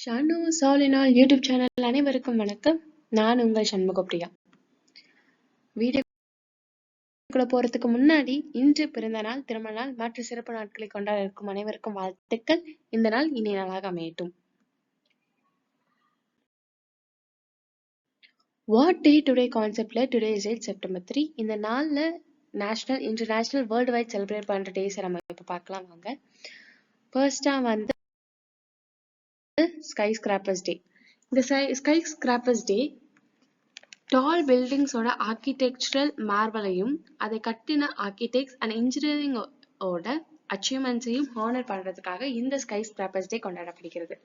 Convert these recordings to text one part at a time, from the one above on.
Shanu சாலினால் YouTube channel அனைவருக்கும் வணக்கம். நான் உங்கள் சண்முகப்பிரியா. வீடியோக்குள்ள போறதுக்கு முன்னாடி இன்று பிறந்த நாள், திருமண நாள் மற்ற சிறப்பு நாட்களை கொண்டாட இருக்கும் அனைவருக்கும் வாழ்த்துக்கள். இந்த நாள் இனிய நாளாக அமையட்டும். வாட் டே டுடே கான்செப்ட்ல டுடே இஸ் டேட் செப்டம்பர் 3. இந்த நாள்ல national international world wide celebrate பண்ற டேஸ் நம்ம இப்ப பார்க்கலாம் வாங்க. ஃபர்ஸ்டா வந்து ஸ்கை ஸ்கிராப்பர்ஸ் டே. இந்த ஸ்கை ஸ்கிராப்பர்ஸ் டே டால் பில்டிங்ஸோட ஆர்கிடெக்சரல் மார்வலையும் அதை கட்டின ஆர்கிடெக்ட்ஸ் அண்ட் இன்ஜினியரிங் ஓட அச்சீவ்மெண்ட்ஸையும் ஹானர் பண்றதுக்காக இந்த ஸ்கை ஸ்கிராப்பர்ஸ் டே கொண்டாடப்படுகிறது.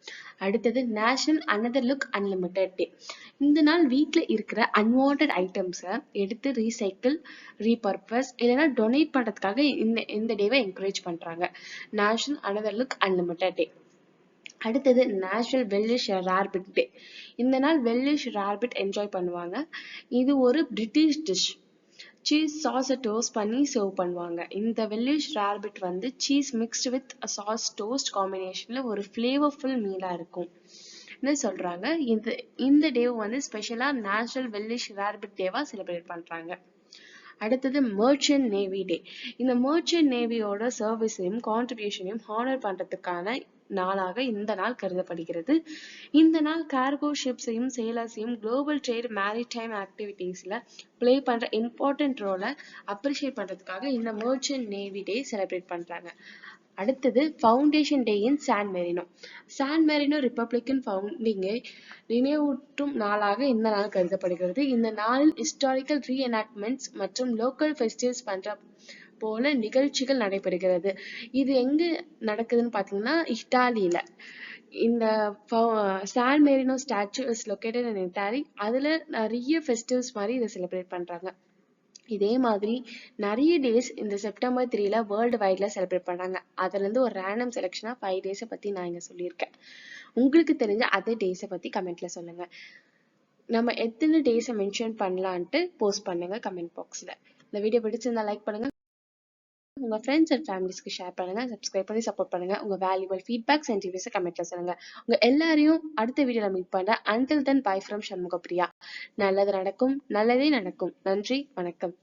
அடுத்தது நேஷனல் அனதர் லுக் அன்லிமிட்டெட் டே. இந்த நாள் வீட்டில் இருக்கிற அன்வான்ட் ஐட்டம்ஸை எடுத்து ரீசைக்கிள், ரீபர்பஸ் இல்லைன்னா டொனேட் பண்றதுக்காக இந்த டேவை என்கரேஜ் பண்றாங்க. நேஷனல் அனதர் லுக் அன்லிமிட்டெட் டே. அடுத்தது நேஷனல் வெல்லிஷ் ரேர்பிட் டே. இந்த நாள் வெல்லிஷ் ரேர்பிட் என்ஜாய் பண்ணுவாங்க. இது ஒரு பிரிட்டிஷ் டிஷ். சீஸ் சாஸை டோஸ்ட் பண்ணி சர்வ் பண்ணுவாங்க. இந்த வெல்லிஷ் ரேர்பிட் வந்து cheese mixed with sauce toast காம்பினேஷன்ல ஒரு ஃபிளேவர்ஃபுல் மீலா இருக்கும் சொல்றாங்க. இந்த டே வந்து ஸ்பெஷலா நேஷனல் வெல்லிஷ் ரேர்பிட் டேவா செலிப்ரேட் பண்றாங்க. அடுத்தது மர்ச்சன்ட் நேவி டே. இந்த மர்ச்சன்ட் நேவியோட சர்வீஸையும் கான்ட்ரிபியூஷனையும் ஹானர் பண்றதுக்கான நாளாக இந்த நாள் கருதப்படுகிறது. இந்த நாள் கார்கோ ஷிப்ஸையும் சேலர்ஸையும் குளோபல் ட்ரேட் மேரிடைம் ஆக்டிவிட்டீஸ்ல பிளே பண்ற இம்பார்ட்டன்ட் ரோலை அப்ரிஷியேட் பண்றதுக்காக இந்த மர்ச்சன்ட் நேவி டே செலிப்ரேட் பண்றாங்க. அடுத்தது foundation day in San Marino. San Marino republican ஃபவுண்டிங்கை நினைவூட்டும் நாளாக இந்த நாள் கருதப்படுகிறது. இந்த நாளில் ஹிஸ்டாரிக்கல் ரீஎனாக்ட்மெண்ட்ஸ் மற்றும் லோக்கல் ஃபெஸ்டிவல்ஸ் பண்ற போல நிகழ்ச்சிகள் நடைபெறுகிறது. இது எங்க நடக்குதுன்னு பாத்தீங்கன்னா இட்டாலியில. இந்த San Marino statue is located in Italy. அதுல நிறைய ஃபெஸ்டிவல்ஸ் மாதிரி இதை செலிப்ரேட் பண்றாங்க. இதே மாதிரி நிறைய டேஸ் இந்த செப்டம்பர் 3ல வேர்ல்டு வைட்ல செலிப்ரேட் பண்றாங்க. அதுல இருந்து ஒரு ரேண்டம் செலெக்ஷனா 5 டேஸை பத்தி நான் இங்க சொல்லியிருக்கேன். உங்களுக்கு தெரிஞ்ச அதே டேஸை பத்தி கமெண்ட்ல சொல்லுங்க. நம்ம எத்தனை டேஸை மென்ஷன் பண்ணலான்ட்டு போஸ்ட் பண்ணுங்க கமெண்ட் பாக்ஸ்ல. இந்த வீடியோ பிடிச்சிருந்தா லைக் பண்ணுங்க, உங்க ஃப்ரெண்ட்ஸ் அண்ட் ஃபேமிலிஸ்க்கு ஷேர் பண்ணுங்க, சப்ஸ்கிரைப் பண்ணி சப்போர்ட் பண்ணுங்க. உங்க வேல்யூபிள் ஃபீட்பேக்ஸ் அண்ட் ரிவ்யூஸை கமெண்ட்ல சொல்லுங்க. உங்க எல்லாரையும் அடுத்த வீடியோல மீட் பண்றேன். until then bye from Shanmugapriya. நல்லது நடக்கும், நல்லதே நடக்கும். நன்றி, வணக்கம்.